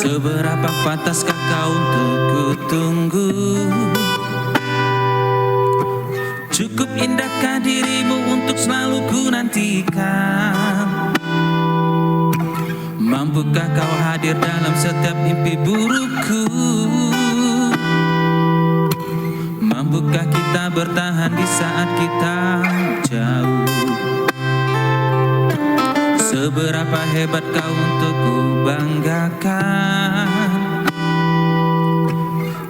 Seberapa pantaskah kau untuk ku tunggu? Cukup indahkah dirimu untuk selalu ku nantikan? Mampukah kau hadir dalam setiap mimpi burukku? Mampukah kita bertahan di saat kita jauh? Seberapa hebat kau untuk ku banggakan?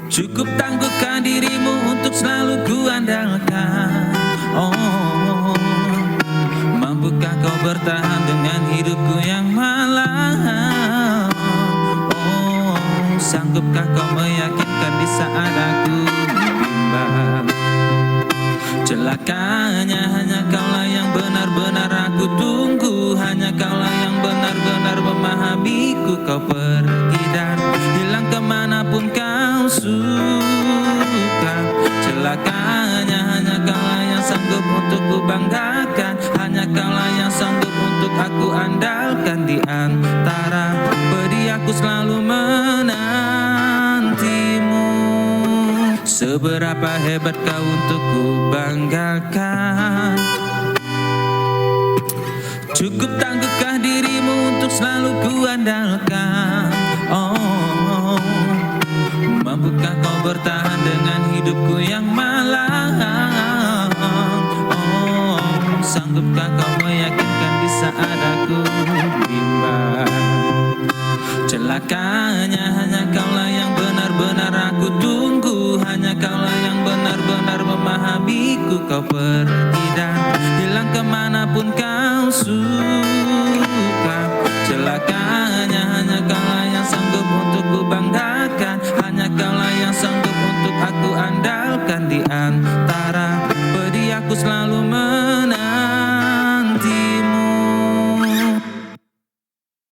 Cukup tangguhkah dirimu untuk selalu ku andalkan? Oh, mampukah kau bertahan dengan hidupku yang malam? Oh, sanggupkah kau meyakinkan di saat aku bimbang? Celakanya hanya kaulah yang benar-benar aku tunggu, hanya kaulah yang benar-benar memahamiku. Kau pergi dan hilang kemanapun kau suka. Celakanya hanya kaulah yang sanggup untuk ku banggakan, hanya kaulah yang sanggup untuk aku andalkan. Di antara pedih aku selalu menantimu. Seberapa hebat kau untuk ku banggakan? Cukup tangguhkah dirimu untuk selalu ku andalkan? Oh, mampukah kau bertahan dengan hidupku yang malam? Oh, sanggupkah kau meyakinkan di saat aku bimbang? Celakanya hanya kaulah yang benar-benar aku tunggu, hanya kaulah yang benar-benar memahamiku. Kau pergi dan hilang kemanapun kau suka. Celakanya hanya kaulah yang sanggup untuk ku banggakan, hanya kaulah yang sanggup untuk aku andalkan. Di antara pedih aku selalu menang.